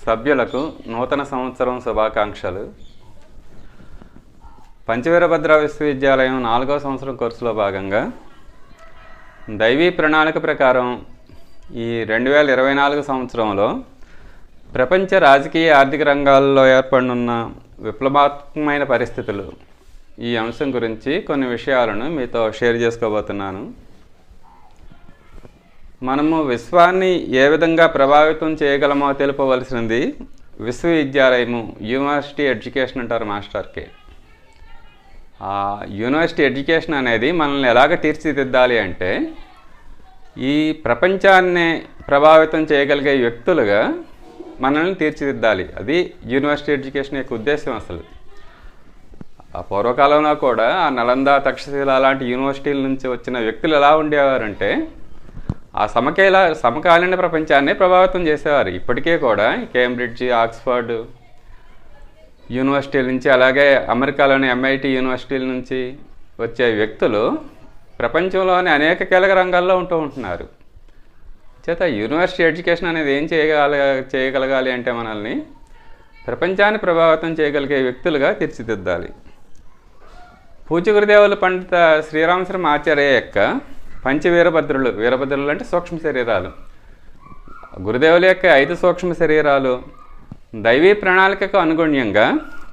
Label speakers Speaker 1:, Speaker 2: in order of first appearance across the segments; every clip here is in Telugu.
Speaker 1: సభ్యులకు నూతన సంవత్సరం శుభాకాంక్షలు. పంచవీరభద్ర విశ్వవిద్యాలయం 4వ సంవత్సరం కోర్సులో భాగంగా దైవీ ప్రణాళిక ప్రకారం ఈ 2024 సంవత్సరంలో ప్రపంచ రాజకీయ ఆర్థిక రంగాల్లో ఏర్పడనున్న విప్లవాత్మకమైన పరిస్థితులు, ఈ అంశం గురించి కొన్ని విషయాలను మీతో షేర్ చేసుకోబోతున్నాను. మనము విశ్వాన్ని ఏ విధంగా ప్రభావితం చేయగలమో తెలుపవలసినది విశ్వవిద్యాలయము, యూనివర్సిటీ ఎడ్యుకేషన్ అంటారు మాస్టర్కి. ఆ యూనివర్సిటీ ఎడ్యుకేషన్ అనేది మనల్ని ఎలాగ తీర్చిదిద్దాలి అంటే, ఈ ప్రపంచాన్ని ప్రభావితం చేయగలిగే వ్యక్తులుగా మనల్ని తీర్చిదిద్దాలి. అది యూనివర్సిటీ ఎడ్యుకేషన్ యొక్క ఉద్దేశం. అసలు ఆ పూర్వకాలంలో కూడా ఆ నలంద, తక్షశిల లాంటి యూనివర్సిటీల నుంచి వచ్చిన వ్యక్తులు ఎలా ఉండేవారంటే, ఆ సమకాలీన ప్రపంచాన్ని ప్రభావితం చేసేవారు. ఇప్పటికే కూడా కేంబ్రిడ్జ్, ఆక్స్ఫర్డ్ యూనివర్సిటీల నుంచి, అలాగే అమెరికాలోని MIT యూనివర్సిటీల నుంచి వచ్చే వ్యక్తులు ప్రపంచంలోని అనేక కీలక రంగాల్లో ఉంటున్నారు. చేత యూనివర్సిటీ ఎడ్యుకేషన్ అనేది ఏం చేయగలగాలి అంటే, మనల్ని ప్రపంచాన్ని ప్రభావితం చేయగలిగే వ్యక్తులుగా తీర్చిదిద్దాలి. పూజ్య గురుదేవులు పండిత శ్రీరామశర్మ ఆచార్య యొక్క పంచవీరభద్రులు, వీరభద్రులు అంటే సూక్ష్మ శరీరాలు, గురుదేవుల యొక్క 5 సూక్ష్మ శరీరాలు దైవీ ప్రణాళికకు అనుగుణ్యంగా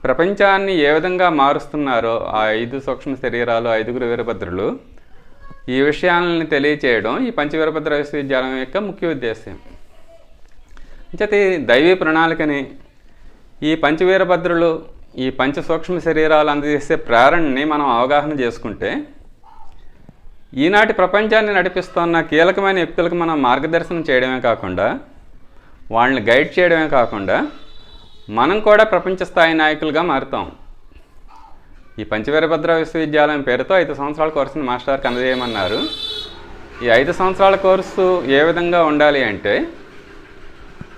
Speaker 1: ప్రపంచాన్ని ఏ విధంగా మారుస్తున్నారో ఆ 5 సూక్ష్మ శరీరాలు, 5గురు వీరభద్రులు, ఈ విషయాలను తెలియచేయడం ఈ పంచవీరభద్ర విశ్వవిద్యాలయం యొక్క ముఖ్య ఉద్దేశం. అంచేత దైవీ ప్రణాళికని, ఈ పంచవీరభద్రులు, ఈ పంచ సూక్ష్మ శరీరాలు అందజేసే ప్రేరణని మనం అవగాహన చేసుకుంటే, ఈనాటి ప్రపంచాన్ని నడిపిస్తున్న కీలకమైన వ్యక్తులకు మనం మార్గదర్శనం చేయడమే కాకుండా, వాళ్ళని గైడ్ చేయడమే కాకుండా, మనం కూడా ప్రపంచ స్థాయి నాయకులుగా మారుతాం. ఈ పంచవీరభద్ర విశ్వవిద్యాలయం పేరుతో 5 సంవత్సరాల కోర్సుని మాస్టర్కి అందజేయమన్నారు. ఈ 5 సంవత్సరాల కోర్సు ఏ విధంగా ఉండాలి అంటే,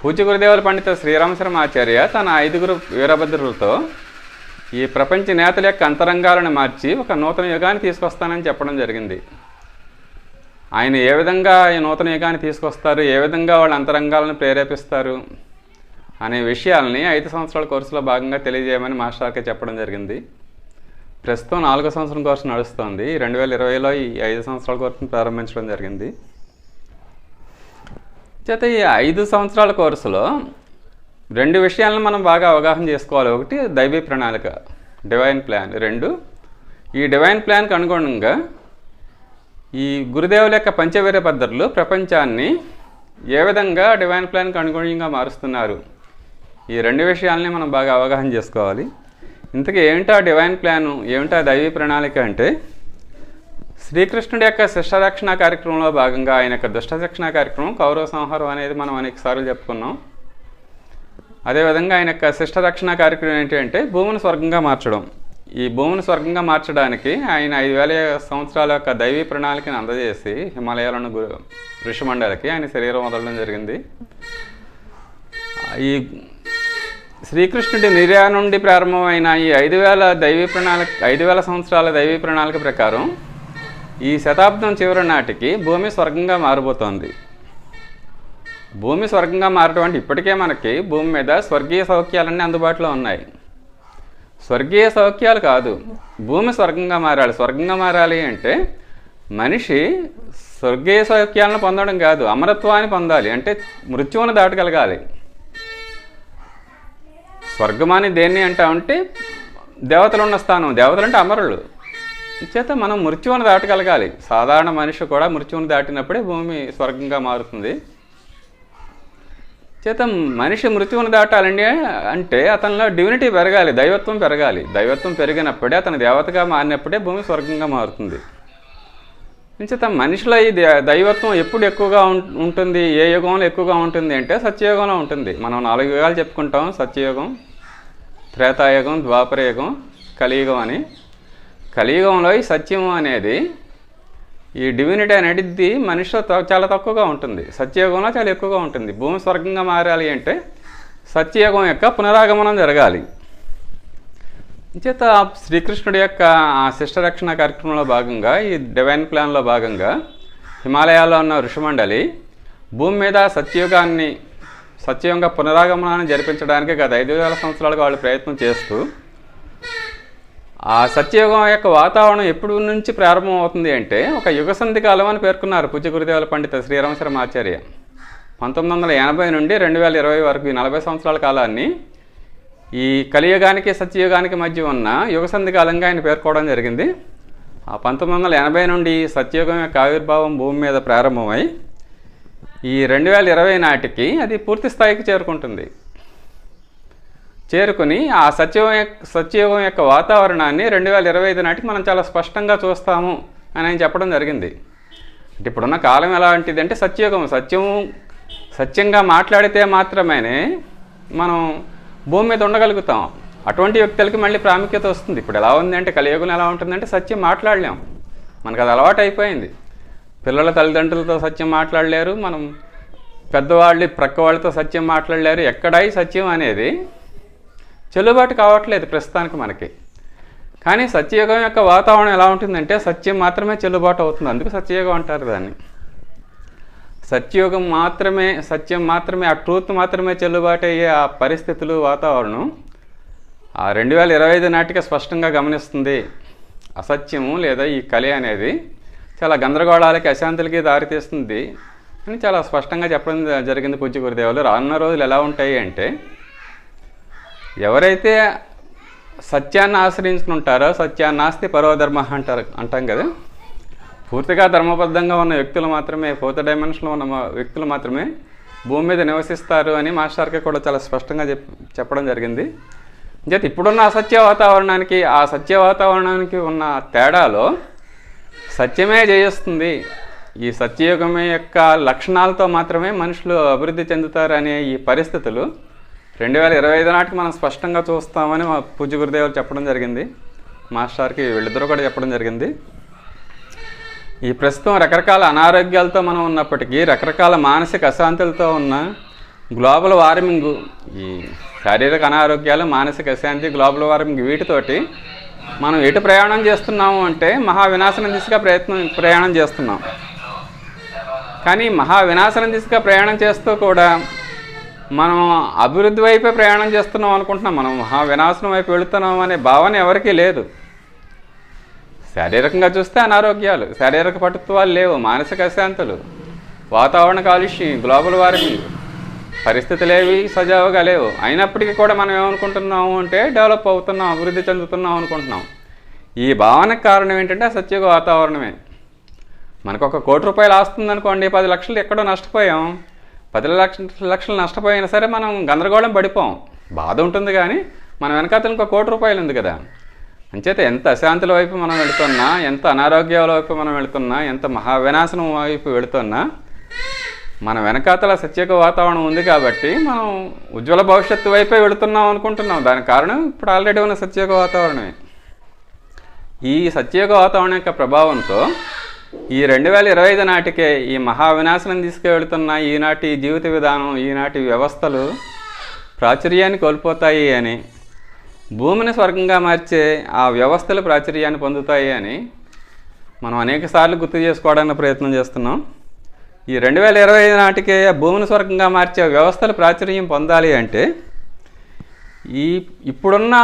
Speaker 1: పూజ్య గురుదేవుల పండిత శ్రీరామశర్మ ఆచార్య తన 5గురు వీరభద్రులతో ఈ ప్రపంచ నేతల యొక్క అంతరంగాలను మార్చి ఒక నూతన యుగాన్ని తీసుకొస్తానని చెప్పడం జరిగింది. ఆయన ఏ విధంగా ఈ నూతన యుగాన్ని తీసుకొస్తారు, ఏ విధంగా వాళ్ళ అంతరంగాలను ప్రేరేపిస్తారు అనే విషయాలని 5 సంవత్సరాల కోర్సులో భాగంగా తెలియజేయమని మాస్టర్కి చెప్పడం జరిగింది. ప్రస్తుతం 4వ సంవత్సరం కోర్సు నడుస్తుంది. 2020లో ఈ 5 సంవత్సరాల కోర్సును ప్రారంభించడం జరిగింది. చేత ఈ 5 సంవత్సరాల కోర్సులో 2 విషయాలను మనం బాగా అవగాహన చేసుకోవాలి. ఒకటి దైవీ ప్రణాళిక, డివైన్ ప్లాన్. 2, ఈ డివైన్ ప్లాన్కి అనుగుణంగా ఈ గురుదేవుల యొక్క పంచవీరభద్రులు ప్రపంచాన్ని ఏ విధంగా డివైన్ ప్లాన్కి అనుగుణంగా మారుస్తున్నారు, ఈ 2 విషయాలని మనం బాగా అవగాహన చేసుకోవాలి. ఇంతకీ ఏమిటా డివైన్ ప్లాను, ఏమిటా దైవీ ప్రణాళిక అంటే, శ్రీకృష్ణుడి యొక్క శిష్టరక్షణ కార్యక్రమంలో భాగంగా ఆయన యొక్క దుష్ట శిక్షణ కార్యక్రమం కౌరవ సంహారం అనేది మనం అనేక సార్లు చెప్పుకున్నాం. అదేవిధంగా ఆయన యొక్క శిష్టరక్షణ కార్యక్రమం ఏంటి అంటే, భూమిని స్వర్గంగా మార్చడం. ఈ భూమిని స్వర్గంగా మార్చడానికి ఆయన 5000 సంవత్సరాల యొక్క దైవీ ప్రణాళికను అందజేసి హిమాలయాలను ఋషిమండలికి ఆయన శరీరం వదలడం జరిగింది. ఈ శ్రీకృష్ణుడి నిర్యాణ నుండి ప్రారంభమైన ఈ 5000 సంవత్సరాల దైవీ ప్రణాళిక ప్రకారం ఈ శతాబ్దం చివరి నాటికి భూమి స్వర్గంగా మారబోతోంది. భూమి స్వర్గంగా మారటం అంటే, ఇప్పటికే మనకి భూమి మీద స్వర్గీయ సౌఖ్యాలన్నీ అందుబాటులో ఉన్నాయి. స్వర్గీయ సౌఖ్యాలు కాదు, భూమి స్వర్గంగా మారాలి. స్వర్గంగా మారాలి అంటే మనిషి స్వర్గీయ సౌఖ్యాలను పొందడం కాదు, అమరత్వాన్ని పొందాలి. అంటే మృత్యువును దాటగలగాలి. స్వర్గమాని దేన్ని అంటామంటే దేవతలు ఉన్న స్థానం. దేవతలు అంటే అమరులు. చేత మనం మృత్యువును దాటగలగాలి. సాధారణ మనిషి కూడా మృత్యువును దాటినప్పుడే భూమి స్వర్గంగా మారుతుంది. చేత మనిషి మృత్యువును దాటాలండి అంటే అతనిలో డివినిటీ పెరగాలి, దైవత్వం పెరగాలి. దైవత్వం పెరిగినప్పుడే, అతని దేవతగా మారినప్పుడే భూమి స్వర్గంగా మారుతుంది. చేత మనిషిలో ఈ దైవత్వం ఎప్పుడు ఎక్కువగా ఉంటుంది, ఏ యుగంలో ఎక్కువగా ఉంటుంది అంటే సత్యయుగంలో ఉంటుంది. మనం 4 యుగాలు చెప్పుకుంటాం: సత్యయుగం, త్రేతాయుగం, ద్వాపరయుగం, కలియుగం అని. కలియుగంలో ఈ సత్యం అనేది, ఈ డివినిటీ అనేది మనిషిలో చాలా తక్కువగా ఉంటుంది. సత్యయుగంలో చాలా ఎక్కువగా ఉంటుంది. భూమి స్వర్గంగా మారాలి అంటే సత్యయుగం యొక్క పునరాగమనం జరగాలి. చేత శ్రీకృష్ణుడి యొక్క ఆ శిష్టరక్షణ కార్యక్రమంలో భాగంగా, ఈ డివైన్ ప్లాన్లో భాగంగా హిమాలయాల్లో ఉన్న ఋషిమండలి భూమి మీద సత్యయుగాన్ని సత్యంగా పునరాగమనాన్ని జరిపించడానికి గత 5,000 సంవత్సరాలుగా వాళ్ళు ప్రయత్నం చేస్తూ ఆ సత్యయుగం యొక్క వాతావరణం ఎప్పుడు నుంచి ప్రారంభం అవుతుంది అంటే ఒక యుగసంధి కాలం అని పేర్కొన్నారు పూజ్య గురుదేవుల పండిత శ్రీరామశర్మ ఆచార్య. 1980 నుండి 2020 వరకు ఈ 40 సంవత్సరాల కాలాన్ని ఈ కలియుగానికి సత్యయుగానికి మధ్య ఉన్న యుగసంధి కాలంగా ఆయన పేర్కోవడం జరిగింది. ఆ 1980 నుండి సత్యయుగం యొక్క ఆవిర్భావం భూమి మీద ప్రారంభమై ఈ 2020 నాటికి అది పూర్తి స్థాయికి చేరుకుంటుంది. చేరుకుని ఆ సత్యయుగం యొక్క వాతావరణాన్ని 2025 నాటికి మనం చాలా స్పష్టంగా చూస్తాము అని ఆయన చెప్పడం జరిగింది. అంటే ఇప్పుడున్న కాలం ఎలాంటిది అంటే సత్యయుగం, సత్యంగా మాట్లాడితే మాత్రమే మనం భూమి మీద ఉండగలుగుతాం. అటువంటి వ్యక్తులకి మళ్ళీ ప్రాముఖ్యత వస్తుంది. ఇప్పుడు ఎలా ఉంది అంటే కలియుగం ఎలా ఉంటుందంటే సత్యం మాట్లాడలేం, మనకు అది అలవాటు అయిపోయింది. పిల్లల తల్లిదండ్రులతో సత్యం మాట్లాడలేరు, మనం పెద్దవాళ్ళు ప్రక్క వాళ్ళతో సత్యం మాట్లాడలేరు. ఎక్కడా ఈ సత్యం అనేది చెల్లుబాటు కావట్లేదు ప్రస్తుతానికి మనకి. కానీ సత్యయుగం యొక్క వాతావరణం ఎలా ఉంటుందంటే సత్యం మాత్రమే చెల్లుబాటు అవుతుంది. అందుకు సత్యయుగం అంటారు దాన్ని. సత్యయుగం మాత్రమే, సత్యం మాత్రమే, ఆ ట్రూత్ మాత్రమే చెల్లుబాటు అయ్యే ఆ పరిస్థితులు, వాతావరణం ఆ 2025 నాటికి స్పష్టంగా గమనిస్తుంది. అసత్యము లేదా ఈ కలి అనేది చాలా గందరగోళాలకి, అశాంతులకి దారితీస్తుంది అని చాలా స్పష్టంగా చెప్పడం జరిగింది పూజ్య గురుదేవులు. రానున్న రోజులు ఎలా ఉంటాయి అంటే ఎవరైతే సత్యాన్ని ఆశ్రయించుకుంటారో సత్యాన్నాస్తి పరోధర్మ అంటాం కదా, పూర్తిగా ధర్మబద్ధంగా ఉన్న వ్యక్తులు మాత్రమే, 4th డైమెన్షన్లో ఉన్న వ్యక్తులు మాత్రమే భూమి మీద నివసిస్తారు అని మాస్టర్కి కూడా చాలా స్పష్టంగా చెప్పడం జరిగింది. అంటే ఇప్పుడున్న అసత్య వాతావరణానికి ఆ సత్య వాతావరణానికి ఉన్న తేడాలో సత్యమే జయిస్తుంది. ఈ సత్యయుగమే యొక్క లక్షణాలతో మాత్రమే మనుషులు అభివృద్ధి చెందుతారు అనే ఈ పరిస్థితులు 2025 నాటికి మనం స్పష్టంగా చూస్తామని మా పూజ్య గురుదేవులు చెప్పడం జరిగింది. మాస్టర్కి వీళ్ళిద్దరూ కూడా చెప్పడం జరిగింది. ఈ ప్రస్తుతం రకరకాల అనారోగ్యాలతో మనం ఉన్నప్పటికీ, రకరకాల మానసిక అశాంతులతో ఉన్న గ్లోబల్ వార్మింగ్, ఈ శారీరక అనారోగ్యాలు, మానసిక అశాంతి, గ్లోబల్ వార్మింగ్, వీటితోటి మనం ఎటు ప్రయాణం చేస్తున్నాము అంటే మహావినాశనం దిశగా ప్రయాణం చేస్తున్నాం. కానీ మహావినాశనం దిశగా ప్రయాణం చేస్తూ కూడా మనం అభివృద్ధి వైపే ప్రయాణం చేస్తున్నాం అనుకుంటున్నాం. మనం మహావినాశనం వైపు వెళుతున్నాం అనే భావన ఎవరికీ లేదు. శారీరకంగా చూస్తే అనారోగ్యాలు, శారీరక పటుత్వాలు లేవు, మానసిక అశాంతులు, వాతావరణ కాలుష్యం, గ్లోబల్ వార్మింగ్, పరిస్థితులు ఏవి సజావుగా లేవు. అయినప్పటికీ కూడా మనం ఏమనుకుంటున్నాము అంటే డెవలప్ అవుతున్నాం, అభివృద్ధి చెందుతున్నాం అనుకుంటున్నాం. ఈ భావనకు కారణం ఏంటంటే ఆ సత్యయుగ వాతావరణమే. మనకు ఒక 1 కోటి రూపాయలు ఆస్తుందనుకోండి, 10 లక్షలు ఎక్కడో నష్టపోయాం. 10 లక్షలు నష్టపోయినా సరే మనం గందరగోళం పడిపోం, బాధ ఉంటుంది. కానీ మన వెనకాతలు ఇంకో 1 కోటి రూపాయలు ఉంది కదా. అంచేత ఎంత అశాంతుల వైపు మనం వెళుతున్నా, ఎంత అనారోగ్యాల వైపు మనం వెళుతున్నా, ఎంత మహావినాశనం వైపు వెళుతున్నా మన వెనకాతల సత్యయుగ వాతావరణం ఉంది కాబట్టి మనం ఉజ్వల భవిష్యత్తు వైపే వెళుతున్నాం అనుకుంటున్నాం. దానికి కారణం ఇప్పుడు ఆల్రెడీ ఉన్న సత్యయుగ వాతావరణమే. ఈ సత్యయుగ వాతావరణం యొక్క ప్రభావంతో ఈ 2025 నాటికే ఈ మహావినాశనం తీసుకువెళుతున్న ఈనాటి జీవిత విధానం, ఈనాటి వ్యవస్థలు ప్రాచుర్యాన్ని కోల్పోతాయి అని, భూమిని స్వర్గంగా మార్చే ఆ వ్యవస్థలు ప్రాచుర్యాన్ని పొందుతాయి అని మనం అనేక సార్లు గుర్తు చేసుకోవడానికి ప్రయత్నం చేస్తున్నాం. ఈ 2025 నాటికే భూమిని స్వర్గంగా మార్చే వ్యవస్థలు ప్రాచుర్యం పొందాలి అంటే ఇప్పుడున్న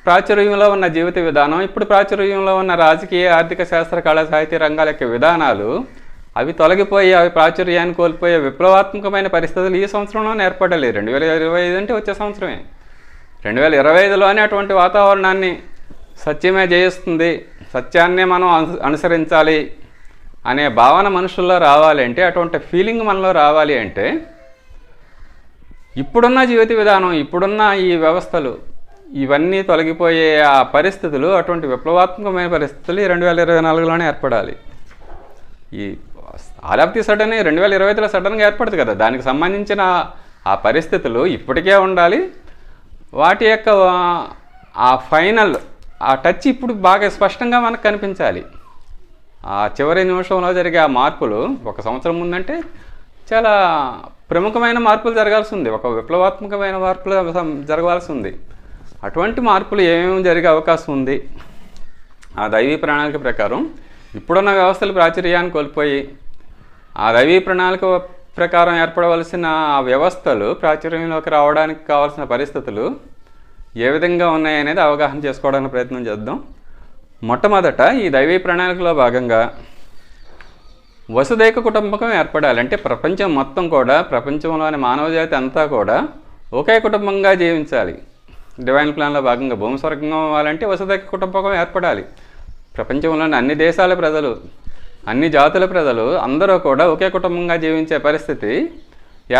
Speaker 1: ప్రాచుర్యంలో ఉన్న జీవిత విధానం, ఇప్పుడు ప్రాచుర్యంలో ఉన్న రాజకీయ, ఆర్థిక, శాస్త్ర, కళా, సాహిత్య రంగాల యొక్క విధానాలు అవి తొలగిపోయి, అవి ప్రాచుర్యాన్ని కోల్పోయే విప్లవాత్మకమైన పరిస్థితులు ఈ సంవత్సరంలోనే ఏర్పడలేదు. 2025 అంటే వచ్చే సంవత్సరమే. 2025లోనే అటువంటి వాతావరణాన్ని సత్యమే జయిస్తుంది, సత్యాన్నే మనం అనుసరించాలి అనే భావన మనుషుల్లో రావాలి అంటే, అటువంటి ఫీలింగ్ మనలో రావాలి అంటే ఇప్పుడున్న జీవిత విధానం, ఇప్పుడున్న ఈ వ్యవస్థలు ఇవన్నీ తొలగిపోయే ఆ పరిస్థితులు, అటువంటి విప్లవాత్మకమైన పరిస్థితులు 2024లోనే ఏర్పడాలి. ఈ ఆల్ ఆఫ్ ది సడన్ 2025లో సడన్గా ఏర్పడుతుంది కదా, దానికి సంబంధించిన ఆ పరిస్థితులు ఇప్పటికే ఉండాలి. వాటి యొక్క ఆ ఫైనల్ ఆ టచ్ ఇప్పుడు బాగా స్పష్టంగా మనకు కనిపించాలి. ఆ చివరి నిమిషంలో జరిగే ఆ మార్పులు, 1 సంవత్సరం ముందంటే చాలా ప్రముఖమైన మార్పులు జరగాల్సి ఉంది, ఒక విప్లవాత్మకమైన మార్పులు జరగాల్సి ఉంది. అటువంటి మార్పులు ఏమేమి జరిగే అవకాశం ఉంది ఆ దైవీ ప్రణాళిక ప్రకారం? ఇప్పుడున్న వ్యవస్థలు ప్రాచుర్యాన్ని కోల్పోయి ఆ దైవీ ప్రణాళిక ప్రకారం ఏర్పడవలసిన ఆ వ్యవస్థలు ప్రాచుర్యంలోకి రావడానికి కావాల్సిన పరిస్థితులు ఏ విధంగా ఉన్నాయనేది అవగాహన చేసుకోవడానికి ప్రయత్నం చేద్దాం. మొట్టమొదట ఈ దైవీ ప్రణాళికలో భాగంగా వసుదైక కుటుంబకం ఏర్పడాలి. అంటే ప్రపంచం మొత్తం కూడా, ప్రపంచంలోని మానవజాతి అంతా కూడా ఒకే కుటుంబంగా జీవించాలి. డివైన్ ప్లాన్లో భాగంగా భూమి స్వర్గంగా అవ్వాలంటే వసుదైక కుటుంబకం ఏర్పడాలి. ప్రపంచంలోని అన్ని దేశాల ప్రజలు, అన్ని జాతుల ప్రజలు అందరూ కూడా ఒకే కుటుంబంగా జీవించే పరిస్థితి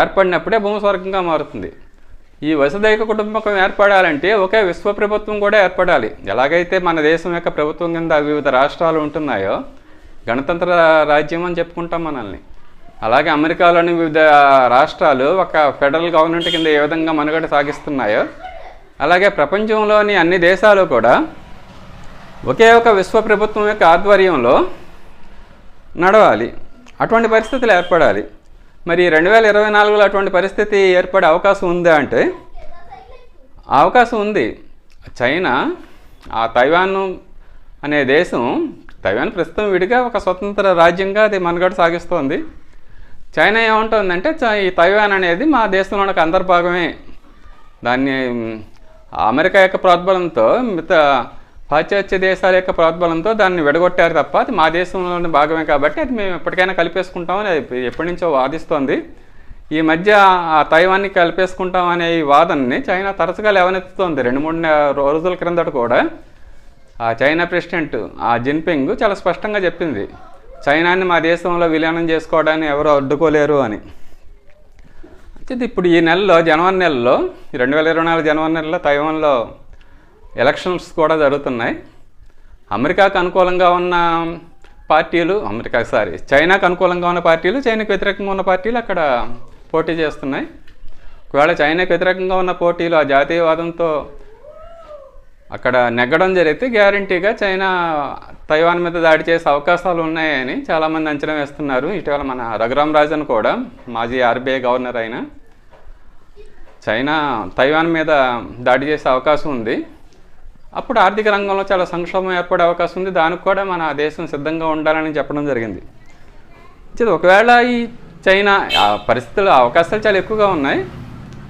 Speaker 1: ఏర్పడినప్పుడే భూమి స్వర్గంగా మారుతుంది. ఈ వసుదైక కుటుంబకం ఏర్పడాలంటే ఒకే విశ్వ ప్రభుత్వం కూడా ఏర్పడాలి. ఎలాగైతే మన దేశం యొక్క ప్రభుత్వం కింద వివిధ రాష్ట్రాలు ఉంటున్నాయో, గణతంత్ర రాజ్యం అని చెప్పుకుంటాం మనల్ని, అలాగే అమెరికాలోని వివిధ రాష్ట్రాలు ఒక ఫెడరల్ గవర్నమెంట్ కింద ఏ విధంగా మనుగడ సాగిస్తున్నాయో, అలాగే ప్రపంచంలోని అన్ని దేశాలు కూడా ఒకే ఒక విశ్వ ప్రభుత్వం యొక్క ఆధ్వర్యంలో నడవాలి. అటువంటి పరిస్థితులు ఏర్పడాలి. మరి 2024లో అటువంటి పరిస్థితి ఏర్పడే అవకాశం ఉందా అంటే అవకాశం ఉంది. చైనా ఆ తైవాన్ అనే దేశం, తైవాన్ ప్రస్తుతం విడిగా ఒక స్వతంత్ర రాజ్యంగా అది మనుగడ సాగిస్తోంది. చైనా ఏమంటుందంటే ఈ తైవాన్ అనేది మా దేశంలో ఒక అంతర్భాగమే, దాన్ని అమెరికా యొక్క ప్రోద్బలంతో, మిగతా పాశ్చాత్య దేశాల యొక్క ప్రోద్బలంతో దాన్ని విడగొట్టారు తప్ప అది మా దేశంలోని భాగమే కాబట్టి అది మేము ఎప్పటికైనా కలిపేసుకుంటామని ఎప్పటి నుంచో వాదిస్తోంది. ఈ మధ్య ఆ తైవాన్ని కలిపేసుకుంటాం అనే ఈ వాదనని చైనా తరచుగా లేవనెత్తుతోంది. 2-3 రోజుల క్రిందట కూడా ఆ చైనా ప్రెసిడెంట్ జిన్పింగ్ చాలా స్పష్టంగా చెప్పింది, చైనాని మా దేశంలో విలీనం చేసుకోవడాన్ని ఎవరు అడ్డుకోలేరు అని. ఇప్పుడు ఈ నెలలో, జనవరి నెలలో, 2024 జనవరి నెలలో తైవాన్లో ఎలక్షన్స్ కూడా జరుగుతున్నాయి. అమెరికాకు అనుకూలంగా ఉన్న పార్టీలు, చైనాకు అనుకూలంగా ఉన్న పార్టీలు, చైనాకు వ్యతిరేకంగా ఉన్న పార్టీలు అక్కడ పోటీ చేస్తున్నాయి. ఒకవేళ చైనాకు వ్యతిరేకంగా ఉన్న పోటీలు ఆ జాతీయవాదంతో అక్కడ నెగ్గడం జరిగితే గ్యారంటీగా చైనా తైవాన్ మీద దాడి చేసే అవకాశాలు ఉన్నాయని చాలామంది అంచనా వేస్తున్నారు. ఇటీవల మన రఘురామ్ రాజన్ కూడా, మాజీ ఆర్బీఐ గవర్నర్ అయిన, చైనా తైవాన్ మీద దాడి చేసే అవకాశం ఉంది, అప్పుడు ఆర్థిక రంగంలో చాలా సంక్షోభం ఏర్పడే అవకాశం ఉంది, దానికి కూడా మన దేశం సిద్ధంగా ఉండాలని చెప్పడం జరిగింది. ఒకవేళ ఈ చైనా పరిస్థితులు, అవకాశాలు చాలా ఎక్కువగా ఉన్నాయి.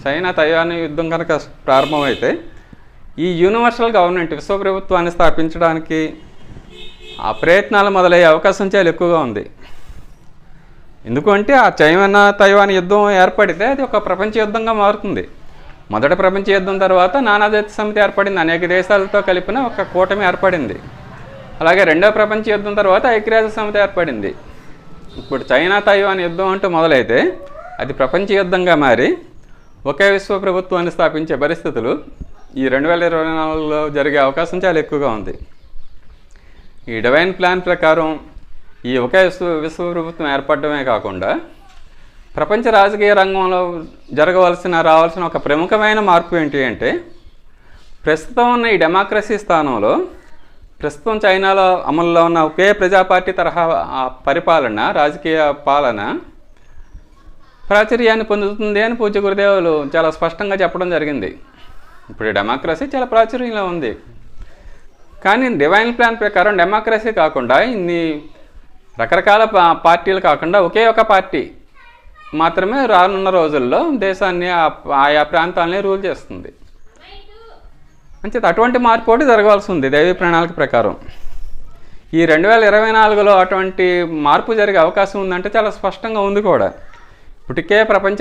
Speaker 1: చైనా తైవాన్ యుద్ధం కనుక ప్రారంభమైతే ఈ యూనివర్సల్ గవర్నమెంట్, విశ్వ ప్రభుత్వాన్ని స్థాపించడానికి ఆ ప్రయత్నాలు మొదలయ్యే అవకాశం చాలా ఎక్కువగా ఉంది. ఎందుకంటే ఆ చైనా తైవాన్ యుద్ధం ఏర్పడితే అది ఒక ప్రపంచ యుద్ధంగా మారుతుంది. మొదటి ప్రపంచ యుద్ధం తర్వాత నానాజాతి సమితి ఏర్పడింది, అనేక దేశాలతో కలిపిన ఒక కూటమి ఏర్పడింది. అలాగే రెండవ ప్రపంచ యుద్ధం తర్వాత ఐక్యరాజ్య సమితి ఏర్పడింది. ఇప్పుడు చైనా తైవాన్ యుద్ధం అంటూ మొదలైతే అది ప్రపంచ యుద్ధంగా మారి ఒకే విశ్వ ప్రభుత్వాన్ని స్థాపించే పరిస్థితులు ఈ 2024లో జరిగే అవకాశం చాలా ఎక్కువగా ఉంది. ఈ డివైన్ ప్లాన్ ప్రకారం ఈ ఒకే విశ్వ ప్రభుత్వం ఏర్పడమే కాకుండా ప్రపంచ రాజకీయ రంగంలో రావాల్సిన ఒక ప్రముఖమైన మార్పు ఏంటి అంటే, ప్రస్తుతం ఉన్న ఈ డెమోక్రసీ స్థానంలో ప్రస్తుతం చైనాలో అమల్లో ఉన్న ఒకే ప్రజాపార్టీ తరహా పరిపాలన, రాజకీయ పాలన ప్రాచుర్యాన్ని పొందుతుంది అని పూజ్య గురుదేవులు చాలా స్పష్టంగా చెప్పడం జరిగింది. ఇప్పుడు డెమోక్రసీ చాలా ప్రాచుర్యంలో ఉంది. కానీ డివైన్ ప్లాన్ ప్రకారం డెమోక్రసీ కాకుండా ఇన్ని రకరకాల పార్టీలు కాకుండా ఒకే ఒక పార్టీ మాత్రమే రానున్న రోజుల్లో దేశాన్ని, ఆయా ప్రాంతాలని రూల్ చేస్తుంది. అంచేత అటువంటి మార్పు ఒకటి జరగాల్సి ఉంది దైవీ ప్రణాళిక ప్రకారం. ఈ 2024లో అటువంటి మార్పు జరిగే అవకాశం ఉందంటే చాలా స్పష్టంగా ఉంది కూడా. ఇప్పటికే ప్రపంచ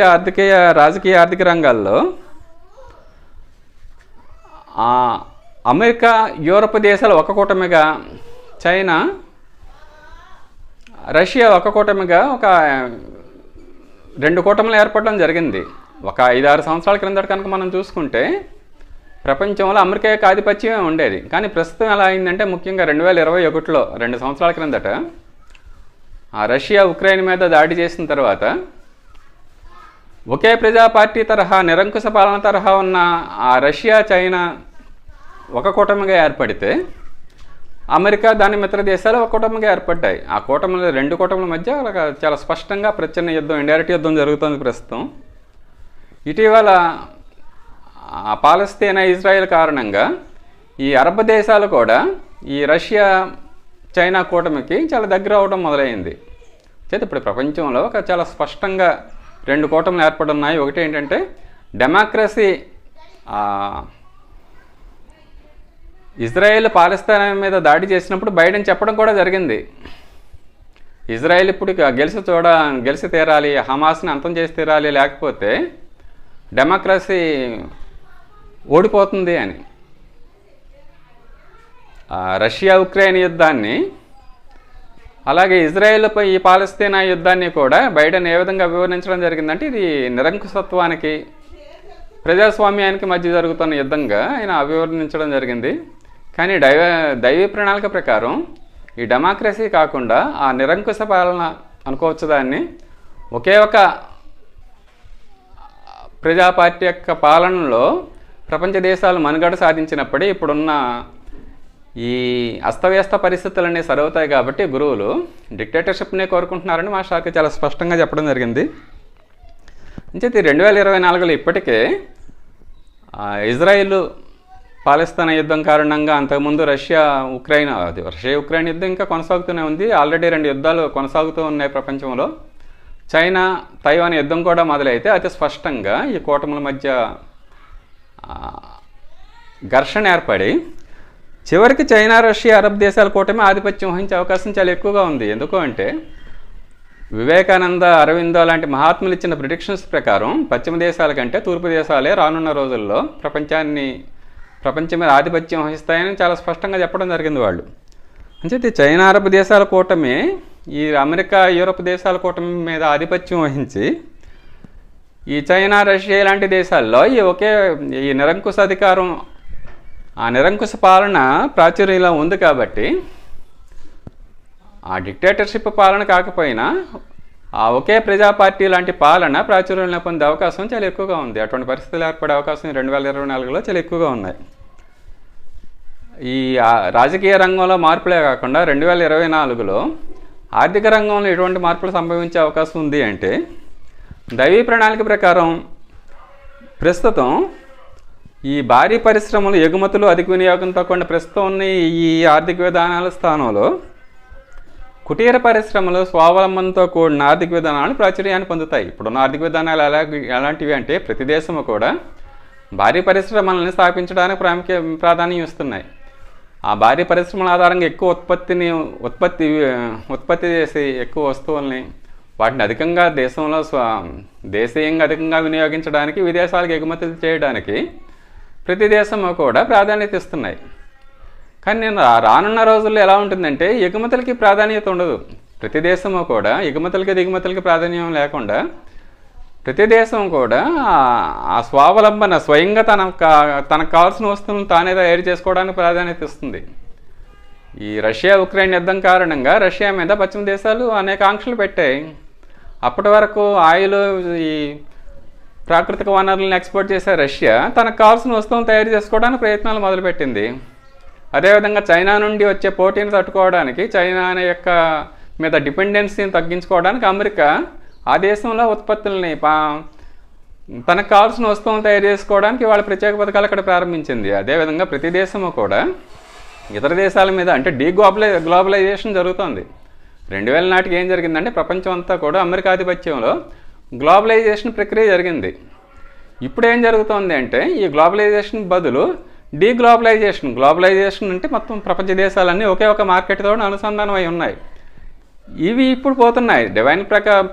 Speaker 1: రాజకీయ ఆర్థిక రంగాల్లో అమెరికా, యూరప్ దేశాలు ఒక కూటమిగా, చైనా, రష్యా ఒక కూటమిగా ఒక 2 కూటములు ఏర్పడడం జరిగింది. ఒక 5-6 సంవత్సరాల క్రిందట కనుక మనం చూసుకుంటే ప్రపంచంలో అమెరికా యొక్క ఆధిపత్యమే ఉండేది. కానీ ప్రస్తుతం ఎలా అయిందంటే, ముఖ్యంగా 2021లో 2 సంవత్సరాల క్రిందట రష్యా ఉక్రెయిన్ మీద దాడి చేసిన తర్వాత ఒకే ప్రజా పార్టీ తరహా, నిరంకుశ పాలన తరహా ఉన్న ఆ రష్యా, చైనా ఒక కూటమిగా ఏర్పడితే అమెరికా, దాని మిత్ర దేశాలు ఒక కూటమిగా ఏర్పడ్డాయి. ఆ కూటమిలో 2 కూటముల మధ్య చాలా స్పష్టంగా ప్రచ్ఛన్న యుద్ధం, ఇండైరెక్ట్ యుద్ధం జరుగుతుంది ప్రస్తుతం. ఇటీవల పాలస్తీనా, ఇజ్రాయెల్ కారణంగా ఈ అరబ్ దేశాలు కూడా ఈ రష్యా, చైనా కూటమికి చాలా దగ్గర అవడం మొదలైంది. చేత ఇప్పుడు ప్రపంచంలో ఒక చాలా స్పష్టంగా 2 కూటములు ఏర్పడున్నాయి. ఒకటి ఏంటంటే డెమోక్రసీ, ఇజ్రాయెల్ పాలస్తీనా మీద దాడి చేసినప్పుడు బైడెన్ చెప్పడం కూడా జరిగింది, ఇజ్రాయెల్ ఇప్పుడు గెలిచి తీరాలి, హమాస్ని అంతం చేసి తీరాలి, లేకపోతే డెమోక్రసీ ఓడిపోతుంది అని. రష్యా ఉక్రెయిన్ యుద్ధాన్ని, అలాగే ఇజ్రాయెల్పై ఈ పాలస్తీనా యుద్ధాన్ని కూడా బైడెన్ ఏ విధంగా వివరించడం జరిగిందంటే ఇది నిరంకుశత్వానికి ప్రజాస్వామ్యానికి మధ్య జరుగుతున్న యుద్ధంగా ఆయన అభివర్ణించడం జరిగింది. కానీ దైవీ ప్రణాళిక ప్రకారం ఈ డెమోక్రసీ కాకుండా ఆ నిరంకుశ పాలన అనుకోవచ్చు దాన్ని. ఒకే ఒక ప్రజా పార్టీ యొక్క పాలనలో ప్రపంచ దేశాలు మనుగడ సాధించినప్పుడే ఇప్పుడున్న ఈ అస్తవ్యస్త పరిస్థితులన్నీ సరవుతాయి. కాబట్టి గురువులు డిక్టేటర్షిప్నే కోరుకుంటున్నారని మాస్టర్కి చాలా స్పష్టంగా చెప్పడం జరిగింది. అంచేది 2024లో ఇప్పటికే ఇజ్రాయిల్ పాలస్తీనా యుద్ధం కారణంగా, అంతకుముందు రష్యా ఉక్రెయిన్ యుద్ధం ఇంకా కొనసాగుతూనే ఉంది. ఆల్రెడీ 2 యుద్ధాలు కొనసాగుతూ ఉన్నాయి ప్రపంచంలో. చైనా తైవాన్ యుద్ధం కూడా మొదలైతే అతి స్పష్టంగా ఈ కూటముల మధ్య ఘర్షణ ఏర్పడి చివరికి చైనా, రష్యా, అరబ్ దేశాల కూటమి ఆధిపత్యం వహించే అవకాశం చాలా ఎక్కువగా ఉంది. ఎందుకు అంటే వివేకానంద, అరవిందో లాంటి మహాత్ములు ఇచ్చిన ప్రిడిక్షన్స్ ప్రకారం పశ్చిమ దేశాల కంటే తూర్పు దేశాలే రానున్న రోజుల్లో ప్రపంచం మీద ఆధిపత్యం వహిస్తాయని చాలా స్పష్టంగా చెప్పడం జరిగింది వాళ్ళు. అంటే చైనా, అరబ్ దేశాల కూటమి ఈ అమెరికా, యూరప్ దేశాల కూటమి మీద ఆధిపత్యం వహించి ఈ చైనా, రష్యా లాంటి దేశాల్లో ఈ నిరంకుశ అధికారం, ఆ నిరంకుశ పాలన ప్రాచుర్యంలో ఉంది. కాబట్టి ఆ డిక్టేటర్షిప్ పాలన కాకపోయినా ఆ ఒకే ప్రజా పార్టీ లాంటి పాలన ప్రాచుర్యంలో పొందే అవకాశం చాలా ఎక్కువగా ఉంది. అటువంటి పరిస్థితులు ఏర్పడే అవకాశం 2024లో చాలా ఎక్కువగా ఉన్నాయి. ఈ రాజకీయ రంగంలో మార్పులే కాకుండా 2024లో ఆర్థిక రంగంలో ఎటువంటి మార్పులు సంభవించే అవకాశం ఉంది అంటే దైవీ ప్రణాళిక ప్రకారం ప్రస్తుతం ఈ భారీ పరిశ్రమలు, ఎగుమతులు, అధిక వినియోగంతో కూడిన ప్రస్తుతం ఉన్న ఈ ఆర్థిక విధానాల స్థానంలో కుటీర పరిశ్రమలు, స్వావలంబనతో కూడిన ఆర్థిక విధానాలు ప్రాచుర్యాన్ని పొందుతాయి. ఇప్పుడున్న ఆర్థిక విధానాలు ఎలాంటివి అంటే ప్రతి దేశము కూడా భారీ పరిశ్రమలను స్థాపించడానికి ప్రాధాన్యం ఇస్తున్నాయి. ఆ భారీ పరిశ్రమల ఆధారంగా ఎక్కువ ఉత్పత్తి చేసి ఎక్కువ వస్తువుల్ని వాటిని అధికంగా దేశీయంగా అధికంగా వినియోగించడానికి, విదేశాలకు ఎగుమతులు చేయడానికి ప్రతి దేశము కూడా ప్రాధాన్యత ఇస్తున్నాయి. కానీ రానున్న రోజుల్లో ఎలా ఉంటుందంటే ఎగుమతులకి ప్రాధాన్యత ఉండదు. ప్రతి దేశము కూడా ఎగుమతులకి దిగుమతులకి ప్రాధాన్యం లేకుండా ప్రతి దేశం కూడా ఆ స్వావలంబన, స్వయంగా తనకు కావాల్సిన వస్తువులను తానే తయారు చేసుకోవడానికి ప్రాధాన్యత ఇస్తుంది. ఈ రష్యా, ఉక్రెయిన్ యుద్ధం కారణంగా రష్యా మీద పశ్చిమ దేశాలు అనేక ఆంక్షలు పెట్టాయి. అప్పటి వరకు ఆయిల్, ఈ ప్రాకృతిక వనరులను ఎక్స్పోర్ట్ చేసే రష్యా తనకు కావాల్సిన వస్తువులను తయారు చేసుకోవడానికి ప్రయత్నాలు మొదలుపెట్టింది. అదేవిధంగా చైనా నుండి వచ్చే పోటీని తట్టుకోవడానికి, చైనా యొక్క మీద డిపెండెన్సీని తగ్గించుకోవడానికి అమెరికా ఆ దేశంలో ఉత్పత్తుల్ని తనకు కావాల్సిన వస్తువులను తయారు చేసుకోవడానికి వాళ్ళ ప్రత్యేక పథకాలు అక్కడ ప్రారంభించింది. అదేవిధంగా ప్రతి దేశము కూడా ఇతర దేశాల మీద అంటే గ్లోబలైజేషన్ జరుగుతుంది. 2000 నాటికి ఏం జరిగిందంటే ప్రపంచం అంతా కూడా అమెరికా ఆధిపత్యంలో గ్లోబలైజేషన్ ప్రక్రియ జరిగింది. ఇప్పుడు ఏం జరుగుతుంది అంటే ఈ గ్లోబలైజేషన్ బదులు గ్లోబలైజేషన్ అంటే మొత్తం ప్రపంచ దేశాలన్నీ ఒకే ఒక మార్కెట్తో అనుసంధానం అయి ఉన్నాయి. ఇవి ఇప్పుడు పోతున్నాయి. డివైన్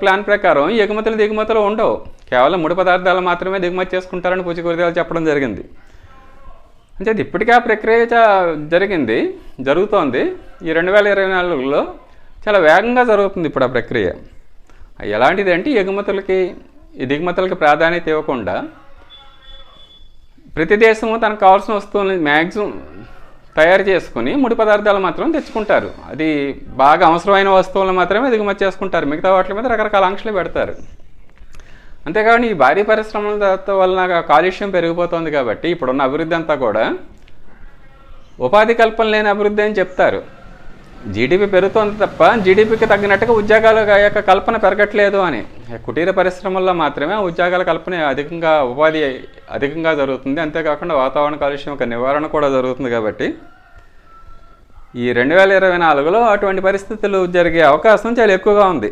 Speaker 1: ప్లాన్ ప్రకారం ఎగుమతులు దిగుమతులు ఉండవు, కేవలం ముడి పదార్థాలు మాత్రమే దిగుమతి చేసుకుంటారని పూచి గురుదేవులు చెప్పడం జరిగింది. అంటే ఇప్పటికే ఆ ప్రక్రియ జరుగుతోంది. ఈ 2024లో చాలా వేగంగా జరుగుతుంది ఇప్పుడు ఆ ప్రక్రియ. ఎలాంటిది అంటే దిగుమతులకి ప్రాధాన్యత ఇవ్వకుండా ప్రతి దేశము తనకు కావాల్సిన వస్తువులను మ్యాక్సిమం తయారు చేసుకుని ముడి పదార్థాలు మాత్రం తెచ్చుకుంటారు. అది బాగా అవసరమైన వస్తువులను మాత్రమే దిగుమతి చేసుకుంటారు. మిగతా వాటి మీద రకరకాల ఆంక్షలు పెడతారు. అంతేకాని ఈ భారీ పరిశ్రమల వలన కాలుష్యం పెరిగిపోతుంది. కాబట్టి ఇప్పుడున్న అభివృద్ధి అంతా కూడా ఉపాధి కల్పన లేని అభివృద్ధి అని చెప్తారు. జీడిపి పెరుగుతోంది తప్ప జీడిపికి తగ్గినట్టుగా ఉద్యోగాల యొక్క కల్పన పెరగట్లేదు అని. కుటీర పరిశ్రమల్లో మాత్రమే ఉద్యోగాల కల్పన ఉపాధి అధికంగా జరుగుతుంది. అంతేకాకుండా వాతావరణ కాలుష్యం యొక్క నివారణ కూడా జరుగుతుంది. కాబట్టి ఈ 2024లో అటువంటి పరిస్థితులు జరిగే అవకాశం చాలా ఎక్కువగా ఉంది.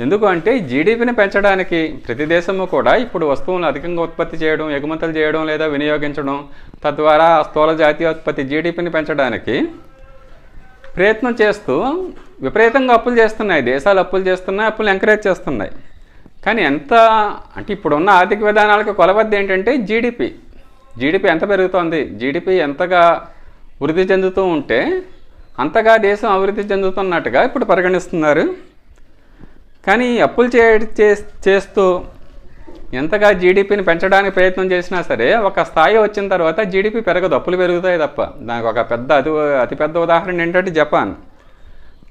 Speaker 1: ఎందుకు అంటే జీడిపిని పెంచడానికి ప్రతి దేశము కూడా ఇప్పుడు వస్తువులను అధికంగా ఉత్పత్తి చేయడం, ఎగుమతులు చేయడం లేదా వినియోగించడం, తద్వారా స్థూల జాతీయోత్పత్తి జీడిపిని పెంచడానికి ప్రయత్నం చేస్తూ విపరీతంగా అప్పులు చేస్తున్నాయి. దేశాలు అప్పులు చేస్తున్నాయి, అప్పులు ఎంకరేజ్ చేస్తున్నాయి. కానీ ఎంత అంటే ఇప్పుడున్న ఆర్థిక విధానాలకు కొలబద్ద ఏంటంటే జీడిపి ఎంత పెరుగుతోంది, జీడిపి ఎంతగా వృద్ధి చెందుతూ ఉంటే అంతగా దేశం అభివృద్ధి చెందుతున్నట్టుగా ఇప్పుడు పరిగణిస్తున్నారు. కానీ అప్పులు చేస్తూ ఎంతగా జీడిపిని పెంచడానికి ప్రయత్నం చేసినా సరే ఒక స్థాయి వచ్చిన తర్వాత జీడిపి పెరగదు, అప్పులు పెరుగుతాయి తప్ప. దానికి ఒక అతిపెద్ద ఉదాహరణ ఏంటంటే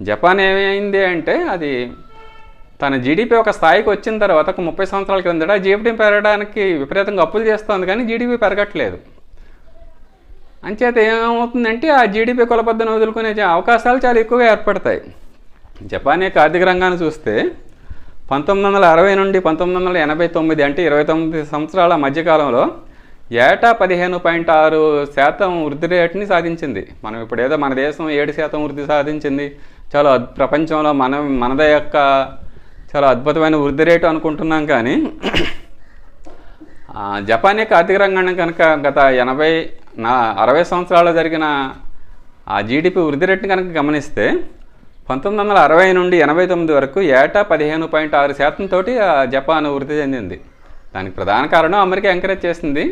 Speaker 1: జపాన్ ఏమైంది అంటే అది తన జీడిపి ఒక స్థాయికి వచ్చిన తర్వాత ఒక 30 సంవత్సరాల క్రిందట జీడిపి పెరగడానికి విపరీతంగా అప్పులు చేస్తుంది, కానీ జీడిపి పెరగట్లేదు. అంచేత ఏమవుతుందంటే ఆ జీడిపి కొలబద్దను వదులుకునే అవకాశాలు చాలా ఎక్కువగా ఏర్పడతాయి. జపాన్ యొక్క ఆర్థిక రంగాన్ని చూస్తే 1960 నుండి 1989 అంటే 29 సంవత్సరాల మధ్యకాలంలో ఏటా 15.6% వృద్ధి రేటుని సాధించింది. మనం ఇప్పుడు ఏదో మన దేశం 7% వృద్ధి సాధించింది, చాలా ప్రపంచంలో మనదే యొక్క చాలా అద్భుతమైన వృద్ధి రేటు అనుకుంటున్నాం. కానీ జపాన్ యొక్క ఆర్థిక రంగాన్ని కనుక గత 60 సంవత్సరాల్లో జరిగిన ఆ జీడిపి వృద్ధి రేటుని కనుక గమనిస్తే 1960 నుండి 89 వరకు ఏటా 15.6% తోటి జపాన్ వృద్ధి చెందింది. దానికి ప్రధాన కారణం అమెరికా ఎంకరేజ్ చేసింది.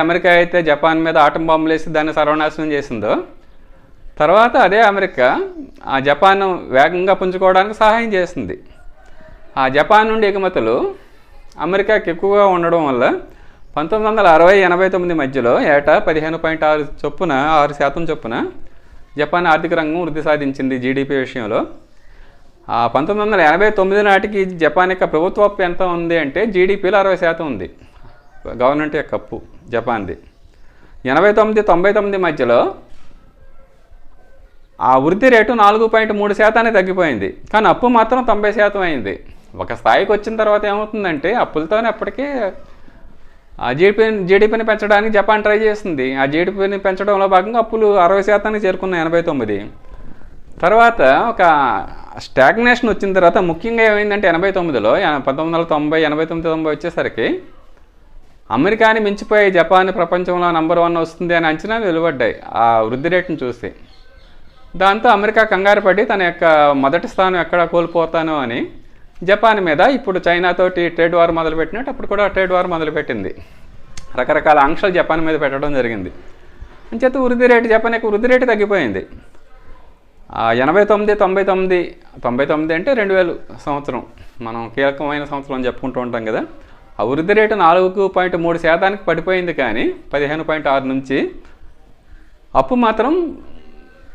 Speaker 1: అమెరికా అయితే జపాన్ మీద ఆటం బాంబులు వేసి దాన్ని సర్వనాశనం చేసిందో, తర్వాత అదే అమెరికా ఆ జపాన్ వేగంగా పుంజుకోవడానికి సహాయం చేసింది. ఆ జపాన్ నుండి ఎగుమతులు అమెరికాకి ఎక్కువగా ఉండడం వల్ల 1960-89 మధ్యలో ఏటా 15.6% చొప్పున జపాన్ ఆర్థిక రంగం వృద్ధి సాధించింది జీడిపి విషయంలో. 1989 నాటికి జపాన్ యొక్క ప్రభుత్వ అప్పు ఎంత ఉంది అంటే జీడిపిలో 60% ఉంది గవర్నమెంట్ యొక్క అప్పు జపాన్ది. 89-99 మధ్యలో ఆ వృద్ధి రేటు 4.3% తగ్గిపోయింది, కానీ అప్పు మాత్రం 90% అయింది. ఒక స్థాయికి వచ్చిన తర్వాత ఏమవుతుందంటే అప్పులతోనే అప్పటికే ఆ జీడిపిని పెంచడానికి జపాన్ ట్రై చేస్తుంది. ఆ జీడిపిని పెంచడంలో భాగంగా అప్పులు 60% చేరుకున్న 89. తర్వాత ఒక స్టాగ్నేషన్ వచ్చిన తర్వాత ముఖ్యంగా ఏమైందంటే 89లో 1990, 89-90 వచ్చేసరికి అమెరికాని మించిపోయి జపాన్ ప్రపంచంలో నంబర్ 1 వస్తుంది అని అంచనాలు వెలువడ్డాయి ఆ వృద్ధి రేటును చూసి. దాంతో అమెరికా కంగారు పడి తన యొక్క మొదటి స్థానం ఎక్కడ కోల్పోతానో అని జపాన్ మీద ఇప్పుడు చైనాతోటి ట్రేడ్ వార్ మొదలుపెట్టినట్టు అప్పుడు కూడా ట్రేడ్ వార్ మొదలుపెట్టింది. రకరకాల ఆంక్షలు జపాన్ మీద పెట్టడం జరిగింది. అంచేత జపాన్ యొక్క వృద్ధి రేటు తగ్గిపోయింది. 89-99 అంటే 2000 సంవత్సరం మనం కీలకమైన సంవత్సరం అని చెప్పుకుంటూ ఉంటాం కదా. ఆ వృద్ధి రేటు 4.3% పడిపోయింది, కానీ 15.6 నుంచి అప్పు మాత్రం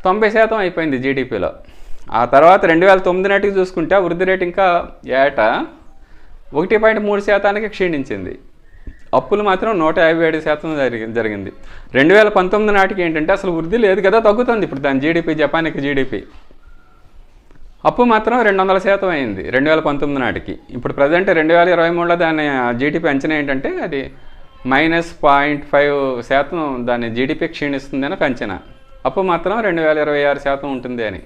Speaker 1: 90% అయిపోయింది జీడిపిలో. ఆ తర్వాత 2009 నాటికి చూసుకుంటే ఆ వృద్ధి రేటు ఇంకా ఏటా 1.3% క్షీణించింది. అప్పులు మాత్రం 157% జరిగింది. 2019 నాటికి ఏంటంటే అసలు వృద్ధి లేదు కదా, తగ్గుతుంది ఇప్పుడు దాని జీడిపి, జపాన్ యొక్క జీడిపి. అప్పు మాత్రం 200% అయింది 2019 నాటికి. ఇప్పుడు ప్రజెంట్ 2023లో దాని జీడిపి అంచనా ఏంటంటే అది -0.5% దాని జీడిపి క్షీణిస్తుంది అని అంచనా. అప్పు మాత్రం 2026% ఉంటుంది అని.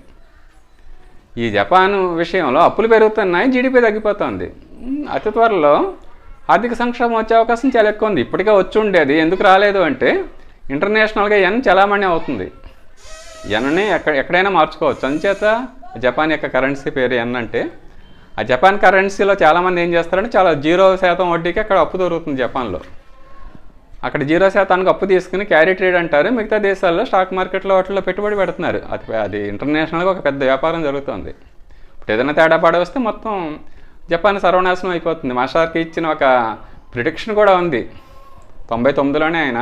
Speaker 1: ఈ జపాన్ విషయంలో అప్పులు పెరుగుతున్నాయి, జీడిపి తగ్గిపోతుంది. అతి త్వరలో ఆర్థిక సంక్షోభం వచ్చే అవకాశం చాలా ఎక్కువ ఉంది. ఇప్పటికే వచ్చి ఉండేది, ఎందుకు రాలేదు అంటే ఇంటర్నేషనల్గా ఎన్ చలామణి అవుతుంది. ఎన్ని ఎక్కడైనా మార్చుకోవచ్చు. అంచేత జపాన్ యొక్క కరెన్సీ పేరు ఎన్ అంటే ఆ జపాన్ కరెన్సీలో చాలామంది ఏం చేస్తారంటే చాలా 0% వడ్డీకి అక్కడ అప్పు దొరుకుతుంది జపాన్లో. అక్కడ 0% అప్పు తీసుకుని క్యారీ ట్రేడ్ అంటారు. మిగతా దేశాల్లో స్టాక్ మార్కెట్లో వాటిల్లో పెట్టుబడి పెడుతున్నారు. అది ఇంటర్నేషనల్గా ఒక పెద్ద వ్యాపారం జరుగుతుంది. ఇప్పుడు ఏదైనా తేడా వస్తే మొత్తం జపాన్ సర్వనాశనం అయిపోతుంది. మాస్టర్కి ఇచ్చిన ఒక ప్రిడిక్షన్ కూడా ఉంది 99లోనే ఆయన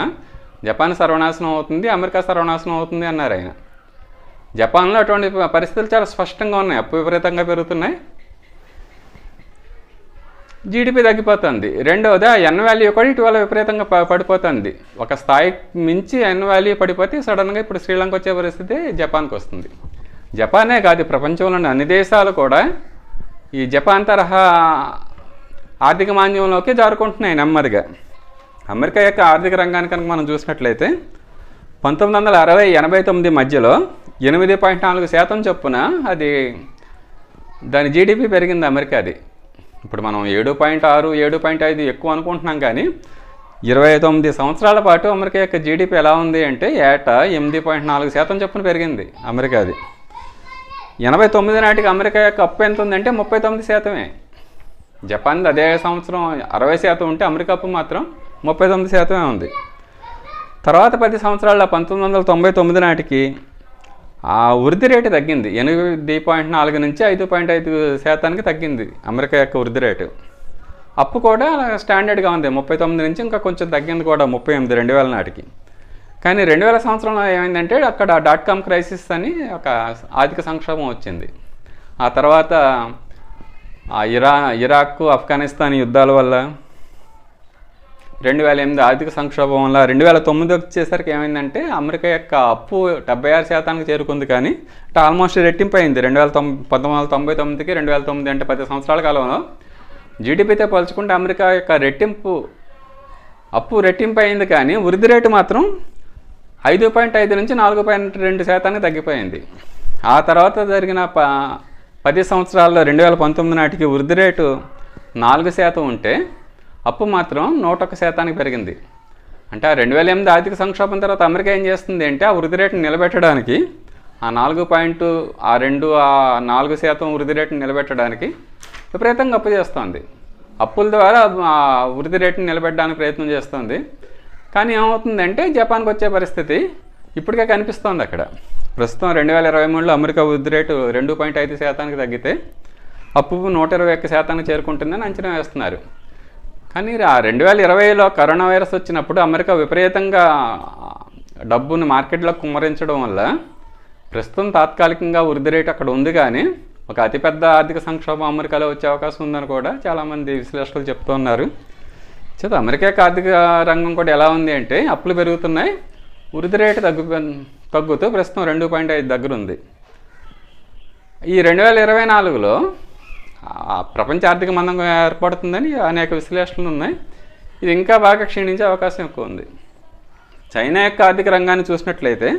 Speaker 1: జపాన్ సర్వనాశనం అవుతుంది, అమెరికా సర్వనాశనం అవుతుంది అన్నారు ఆయన. జపాన్లో అటువంటి పరిస్థితులు చాలా స్పష్టంగా ఉన్నాయి. అప్పు విపరీతంగా పెరుగుతున్నాయి, జీడిపి తగ్గిపోతుంది. రెండవది ఆ ఎన్ వాల్యూ కూడా ఇటీవల విపరీతంగా పడిపోతుంది. ఒక స్థాయికి మించి ఎన్ వాల్యూ పడిపోతే సడన్గా ఇప్పుడు శ్రీలంక వచ్చే పరిస్థితి జపాన్కి వస్తుంది. జపానే కాదు, ప్రపంచంలోని అన్ని దేశాలు కూడా ఈ జపాన్ తరహా ఆర్థిక మాంద్యంలోకి జారుకుంటున్నాయి నెమ్మదిగా. అమెరికా యొక్క ఆర్థిక రంగాన్ని కనుక మనం చూసినట్లయితే 1960-89 మధ్యలో 8.4% చొప్పున అది దాని జీడిపి పెరిగింది అమెరికాది. ఇప్పుడు మనం 7.6, 7.5 ఎక్కువ అనుకుంటున్నాం, కానీ 29 సంవత్సరాల పాటు అమెరికా యొక్క జీడిపి ఎలా ఉంది అంటే ఏటా 8.4% చొప్పున పెరిగింది అమెరికాది. 89 నాటికి అమెరికా యొక్క అప్పు ఎంత ఉందంటే 39%. జపాన్ అదే సంవత్సరం 60% ఉంటే అమెరికా అప్పు మాత్రం 39% ఉంది. తర్వాత 10 సంవత్సరాల 1999 నాటికి ఆ వృద్ధి రేటు తగ్గింది. 8.4 నుంచి 5.5% తగ్గింది అమెరికా యొక్క వృద్ధి రేటు. అప్పు కూడా స్టాండర్డ్గా ఉంది, 39 నుంచి ఇంకా కొంచెం తగ్గింది కూడా 38 2000 నాటికి. కానీ 2000 సంవత్సరంలో ఏమైందంటే అక్కడ .com క్రైసిస్ అని ఒక ఆర్థిక సంక్షోభం వచ్చింది. ఆ తర్వాత ఇరాక్ ఆఫ్ఘనిస్తాన్ యుద్ధాల వల్ల 2008 ఆర్థిక సంక్షోభం వల్ల 2009 వచ్చేసరికి ఏమైందంటే అమెరికా యొక్క అప్పు 76% చేరుకుంది. కానీ ఆల్మోస్ట్ రెట్టింపు అయింది 1999కి 2009, అంటే 10 సంవత్సరాల కాలంలో జీడిపితో పోల్చుకుంటే అమెరికా యొక్క అప్పు రెట్టింపు అయింది. కానీ వృద్ధి రేటు మాత్రం 5.5 నుంచి 4.2% తగ్గిపోయింది. ఆ తర్వాత జరిగిన 10 సంవత్సరాల్లో 2019 నాటికి వృద్ధి రేటు 4% ఉంటే అప్పు మాత్రం 101% పెరిగింది. అంటే ఆ 2008 ఆర్థిక సంక్షోభం తర్వాత అమెరికా ఏం చేస్తుంది అంటే ఆ వృద్ధి రేటును నిలబెట్టడానికి ఆ 4% వృద్ధి రేటును నిలబెట్టడానికి విపరీతంగా అప్పు చేస్తుంది. అప్పుల ద్వారా ఆ వృద్ధి రేటును నిలబెట్టడానికి ప్రయత్నం చేస్తుంది. కానీ ఏమవుతుందంటే జపాన్కి వచ్చే పరిస్థితి ఇప్పటికే కనిపిస్తోంది. అక్కడ ప్రస్తుతం 2023లో అమెరికా వృద్ధి రేటు 2.5% తగ్గితే అప్పు 121% చేరుకుంటుందని అంచనా వేస్తున్నారు. కానీ 2020లో కరోనా వైరస్ వచ్చినప్పుడు అమెరికా విపరీతంగా డబ్బును మార్కెట్లో కుమ్మరించడం వల్ల ప్రస్తుతం తాత్కాలికంగా వృద్ధి రేటు అక్కడ ఉంది, కానీ ఒక అతిపెద్ద ఆర్థిక సంక్షోభం అమెరికాలో వచ్చే అవకాశం ఉందని కూడా చాలామంది విశ్లేషకులు చెప్తున్నారు. అమెరికా ఆర్థిక రంగం కూడా ఎలా ఉంది అంటే అప్పులు పెరుగుతున్నాయి, వృద్ధి రేటు తగ్గుతూ ప్రస్తుతం 2.5 దగ్గర ఉంది. ఈ 2024లో ప్రపంచ ఆర్థిక మందం ఏర్పడుతుందని అనేక విశ్లేషణలు ఉన్నాయి. ఇది ఇంకా బాగా క్షీణించే అవకాశం ఎక్కువ ఉంది. చైనా యొక్క ఆర్థిక రంగాన్ని చూసినట్లయితే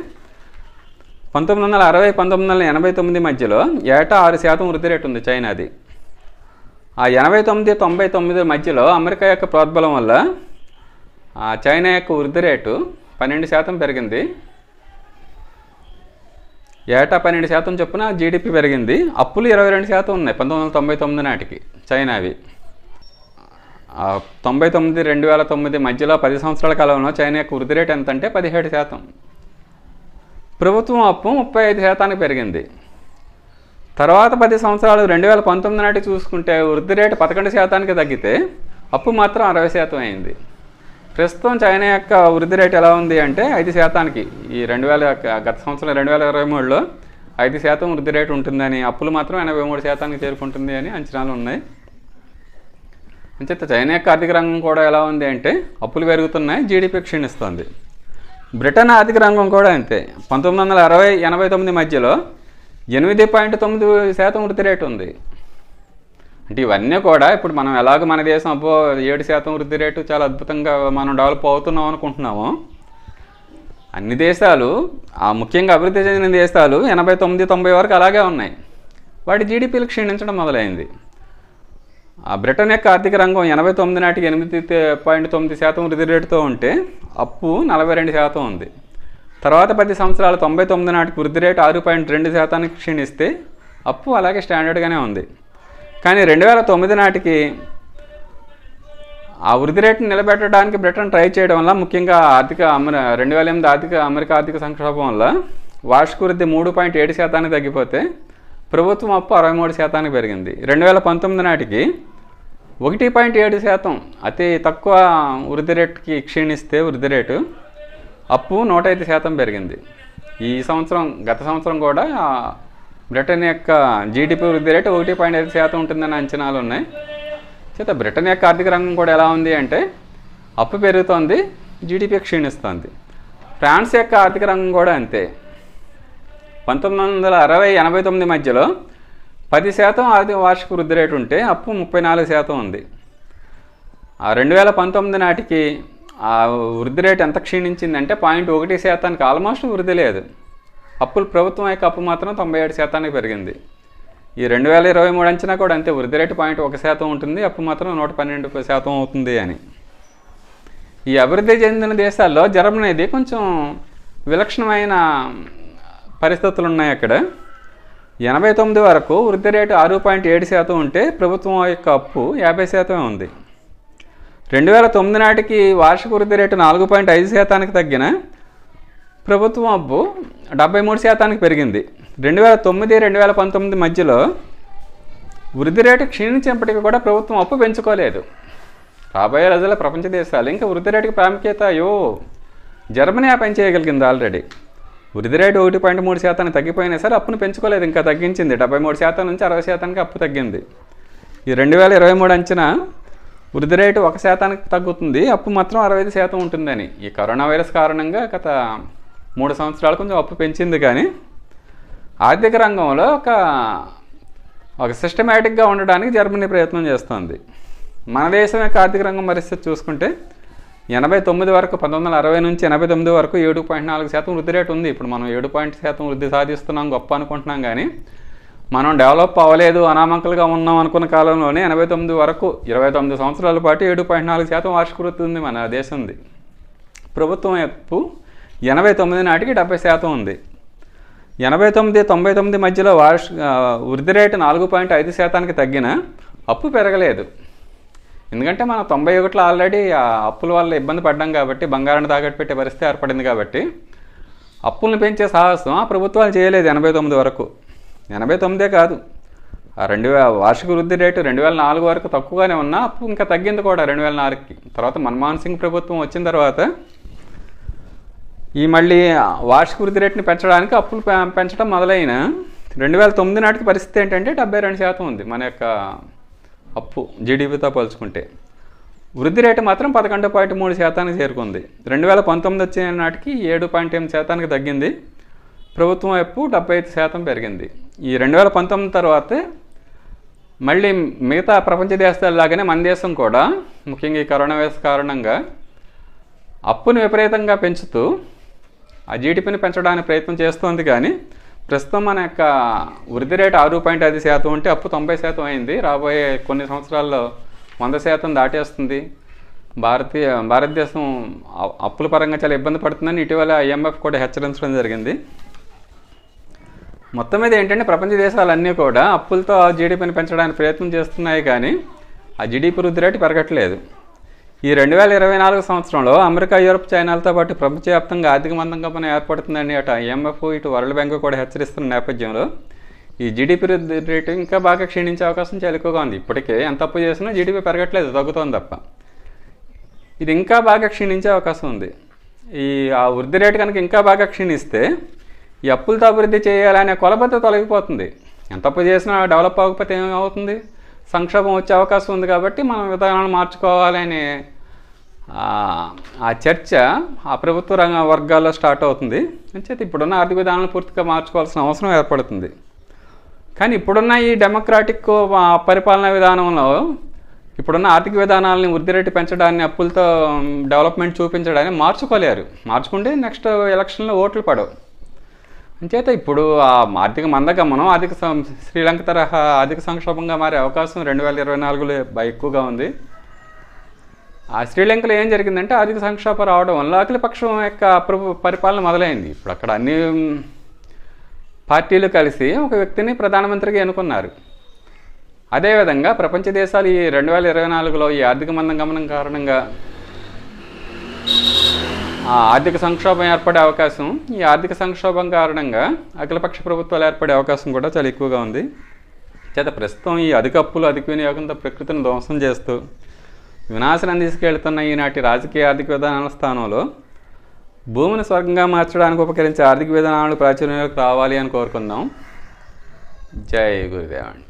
Speaker 1: 1960-1989 మధ్యలో ఏటా 6% వృద్ధి రేటు ఉంది చైనాది. ఆ 89-99 మధ్యలో అమెరికా యొక్క ప్రోద్బలం వల్ల చైనా యొక్క వృద్ధి రేటు 12% పెరిగింది. ఏటా 12% చొప్పున జీడిపి పెరిగింది. అప్పులు 22% ఉన్నాయి 1999 నాటికి చైనావి. 99-2009 మధ్యలో 10 సంవత్సరాల కాలంలో చైనా యొక్క వృద్ధి రేటు ఎంత అంటే 17%. ప్రభుత్వం అప్పు 35% పెరిగింది. తర్వాత 10 సంవత్సరాలు 2019 నాటి చూసుకుంటే వృద్ధి రేటు 11% తగ్గితే అప్పు మాత్రం 60% అయింది. ప్రస్తుతం చైనా యొక్క వృద్ధి రేటు ఎలా ఉంది అంటే 5%కి ఈ గత సంవత్సరం 2023లో 5% వృద్ధి రేటు ఉంటుందని, అప్పులు మాత్రం 83% చేరుకుంటుంది అని అంచనాలు ఉన్నాయి. అంచేత చైనా యొక్క ఆర్థిక రంగం కూడా ఎలా ఉంది అంటే అప్పులు పెరుగుతున్నాయి, జీడిపి క్షీణిస్తుంది. బ్రిటన్ ఆర్థిక రంగం కూడా అంతే. 1960-89 మధ్యలో 8.9% వృద్ధి రేటు ఉంది. అంటే ఇవన్నీ కూడా ఇప్పుడు మనం ఎలాగ మన దేశం 7% వృద్ధి రేటు చాలా అద్భుతంగా మనం డెవలప్ అవుతున్నాం అనుకుంటున్నాము. అన్ని దేశాలు ముఖ్యంగా అభివృద్ధి చెందిన దేశాలు 89-90 వరకు అలాగే ఉన్నాయి. వాటి జీడిపీలు క్షీణించడం మొదలైంది. బ్రిటన్ యొక్క ఆర్థిక రంగం 89 నాటికి 8.9% వృద్ధి రేటుతో ఉంటే అప్పు 42% ఉంది. తర్వాత 10 సంవత్సరాలు 99 నాటికి వృద్ధి రేటు 6.2% క్షీణిస్తే అప్పు అలాగే స్టాండర్డ్గానే ఉంది. కానీ 2009 నాటికి ఆ వృద్ధి రేటును నిలబెట్టడానికి బ్రిటన్ ట్రై చేయడం వల్ల, ముఖ్యంగా 2008 అమెరికా ఆర్థిక సంక్షోభం వల్ల వార్షిక వృద్ధి 3.7% తగ్గిపోతే ప్రభుత్వం అప్పు 63% పెరిగింది. 2019 నాటికి 1.7% అతి తక్కువ వృద్ధి రేటుకి క్షీణిస్తే వృద్ధి రేటు అప్పు 105% పెరిగింది. గత సంవత్సరం కూడా బ్రిటన్ యొక్క జీడిపి వృద్ధి రేటు 1.5% ఉంటుందని అంచనాలు ఉన్నాయి. బ్రిటన్ యొక్క ఆర్థిక రంగం కూడా ఎలా ఉంది అంటే అప్పు పెరుగుతోంది, జీడిపి క్షీణిస్తోంది. ఫ్రాన్స్ యొక్క ఆర్థిక రంగం కూడా అంతే. 1960-89 మధ్యలో 10% వార్షిక వృద్ధి రేటు ఉంటే అప్పు 34% ఉంది. 2019 నాటికి ఆ వృద్ధి రేటు ఎంత క్షీణించిందంటే 0.1%, ఆల్మోస్ట్ వృద్ధి లేదు. ప్రభుత్వం యొక్క అప్పు మాత్రం 97% పెరిగింది. ఈ 2023 అంచనా కూడా అంతే, వృద్ధి రేటు 0.1% ఉంటుంది, అప్పు మాత్రం 112% అవుతుంది అని. ఈ అభివృద్ధి చెందిన దేశాల్లో జర్మనీది కొంచెం విలక్షణమైన పరిస్థితులు ఉన్నాయి. అక్కడ 89 వరకు వృద్ధి రేటు 6.7% ఉంటే ప్రభుత్వం యొక్క అప్పు 50% ఉంది. 2009 నాటికి వార్షిక వృద్ధి రేటు 4.5% తగ్గిన ప్రభుత్వం అప్పు 73% పెరిగింది. 2009-2019 మధ్యలో వృద్ధి రేటు క్షీణించినప్పటికీ కూడా ప్రభుత్వం అప్పు పెంచుకోలేదు. రాబోయే రోజుల్లో ప్రపంచ దేశాలు ఇంకా వృద్ధి రేటుకి ప్రాముఖ్యత జర్మనీ ఆ పని చేయగలిగింది. ఆల్రెడీ వృద్ధి రేటు 1.3% తగ్గిపోయినా సరే అప్పును పెంచుకోలేదు, ఇంకా తగ్గించింది. 73% నుంచి 60%కి అప్పు తగ్గింది. ఈ 2023 అంచనా వృద్ధి రేటు 1% తగ్గుతుంది, అప్పు మాత్రం 65% ఉంటుందని. ఈ కరోనా వైరస్ కారణంగా గత 3 సంవత్సరాలు కొంచెం అప్పు పెంచింది, కానీ ఆర్థిక రంగంలో ఒక సిస్టమేటిక్గా ఉండడానికి జర్మనీ ప్రయత్నం చేస్తుంది. మన దేశం యొక్క ఆర్థిక రంగం పరిస్థితి చూసుకుంటే 89 వరకు 1960 నుంచి 89 వరకు 7.4% వృద్ధి రేటు ఉంది. ఇప్పుడు మనం 7% వృద్ధి సాధిస్తున్నాం, గొప్ప అనుకుంటున్నాం, కానీ మనం డెవలప్ అవ్వలేదు, అనామకులుగా ఉన్నాం అనుకున్న కాలంలోనే 89 వరకు 29 సంవత్సరాల పాటు 7.4% వార్షిక వృద్ధి ఉంది మన దేశంది. ప్రభుత్వం అప్పు 89 నాటికి 70% ఉంది. 89-99 మధ్యలో వృద్ధి రేటు 4.5%కి తగ్గిన అప్పు పెరగలేదు. ఎందుకంటే మనం 91లో ఆల్రెడీ ఆ అప్పుల వల్ల ఇబ్బంది పడ్డాం కాబట్టి, బంగారాన్ని తాకట్టు పెట్టే పరిస్థితి ఏర్పడింది కాబట్టి అప్పులను పెంచే సాహసం ఆ ప్రభుత్వాలు చేయలేదు 89 వరకు. 89 కాదు, ఆ 2000 వార్షిక వృద్ధి రేటు 2004 వరకు తక్కువగానే ఉన్నా అప్పు ఇంకా తగ్గింది కూడా 2004కి. తర్వాత మన్మోహన్ సింగ్ ప్రభుత్వం వచ్చిన తర్వాత ఈ మళ్ళీ వార్షిక వృద్ధి రేటుని పెంచడానికి అప్పులు పెంచడం మొదలైన 2009 నాటికి పరిస్థితి ఏంటంటే 72% ఉంది మన యొక్క అప్పు జీడిపితో పోల్చుకుంటే. వృద్ధి రేటు మాత్రం 11.3% చేరుకుంది. 2019 వచ్చే నాటికి 7.8% తగ్గింది. ప్రభుత్వం అప్పు 75% పెరిగింది. ఈ 2019 తర్వాత మళ్ళీ మిగతా ప్రపంచ దేశాలలాగానే మన దేశం కూడా ముఖ్యంగా ఈ కరోనా వైరస్ కారణంగా అప్పుని విపరీతంగా పెంచుతూ ఆ జీడిపిని పెంచడానికి ప్రయత్నం చేస్తోంది. కానీ ప్రస్తుతం మన యొక్క వృద్ధి రేటు 6.5% ఉంటే అప్పు 90% అయింది. రాబోయే కొన్ని సంవత్సరాల్లో 100% దాటేస్తుంది. భారతదేశం అప్పుల పరంగా చాలా ఇబ్బంది పడుతుందని ఇటీవల IMF కూడా హెచ్చరించడం జరిగింది. మొత్తం మీద ఏంటంటే ప్రపంచ దేశాలన్నీ కూడా అప్పులతో జీడిపిని పెంచడానికి ప్రయత్నం చేస్తున్నాయి, కానీ ఆ జీడిపి వృద్ధి రేటు పెరగట్లేదు. ఈ 2024 సంవత్సరంలో అమెరికా, యూరప్, చైనాలతో పాటు ప్రపంచవ్యాప్తంగా ఆర్థిక మందగమనం ఏర్పడుతుందని అటు IMF ఇటు వరల్డ్ బ్యాంక్ కూడా హెచ్చరిస్తున్న నేపథ్యంలో ఈ జీడిపి వృద్ధి రేటు ఇంకా బాగా క్షీణించే అవకాశం చాలా ఎక్కువగా ఉంది. ఇప్పటికే ఎంత అప్పు చేసినా జీడిపి పెరగట్లేదు, తగ్గుతోంది తప్ప. ఇది ఇంకా బాగా క్షీణించే అవకాశం ఉంది. ఆ వృద్ధి రేటు కనుక ఇంకా బాగా క్షీణిస్తే ఈ అప్పులతో అభివృద్ధి చేయాలనే కొలబద్ద తొలగిపోతుంది. ఎంత అప్పు చేసినా డెవలప్ అవ్వకపోతే ఏమవుతుంది? సంక్షోభం వచ్చే అవకాశం ఉంది. కాబట్టి మనం విధానాలు మార్చుకోవాలనే ఆ చర్చ ఆ ప్రభుత్వ రంగ వర్గాల్లో స్టార్ట్ అవుతుంది. అంచేత ఇప్పుడున్న ఆర్థిక విధానాలను పూర్తిగా మార్చుకోవాల్సిన అవసరం ఏర్పడుతుంది. కానీ ఇప్పుడున్న ఈ డెమోక్రాటిక్ పరిపాలనా విధానంలో ఇప్పుడున్న ఆర్థిక విధానాలని వృద్ధి రేటు పెంచడాన్ని, అప్పులతో డెవలప్మెంట్ చూపించడాన్ని మార్చుకోలేరు. మార్చుకుంటే నెక్స్ట్ ఎలక్షన్లో ఓట్లు పడవు. అంచేత ఇప్పుడు ఆ ఆర్థిక మందగమనం శ్రీలంక తరహా ఆర్థిక సంక్షోభంగా మారే అవకాశం 2024లో ఎక్కువగా ఉంది. ఆ శ్రీలంకలో ఏం జరిగిందంటే ఆర్థిక సంక్షోభం రావడం వల్ల అఖిలపక్షం యొక్క పరిపాలన మొదలైంది. ఇప్పుడు అక్కడ అన్ని పార్టీలు కలిసి ఒక వ్యక్తిని ప్రధానమంత్రిగా ఎన్నుకున్నారు. అదేవిధంగా ప్రపంచ దేశాలు ఈ 2024లో ఈ ఆర్థిక మందగమనం కారణంగా ఆర్థిక సంక్షోభం ఏర్పడే అవకాశం, ఈ ఆర్థిక సంక్షోభం కారణంగా అఖిలపక్ష ప్రభుత్వాలు ఏర్పడే అవకాశం కూడా చాలా ఎక్కువగా ఉంది. చేత ప్రస్తుతం ఈ అధిక అప్పులు, అధిక వినియోగంతో ప్రకృతిని ధ్వంసం చేస్తూ వినాశనం తీసుకెళ్తున్న ఈనాటి రాజకీయ ఆర్థిక విధానాల స్థానంలో భూమిని స్వర్గంగా మార్చడానికి ఉపకరించే ఆర్థిక విధానాలు ప్రాచుర్యంలోకి రావాలి అని కోరుకుందాం. జై గురుదేవండి.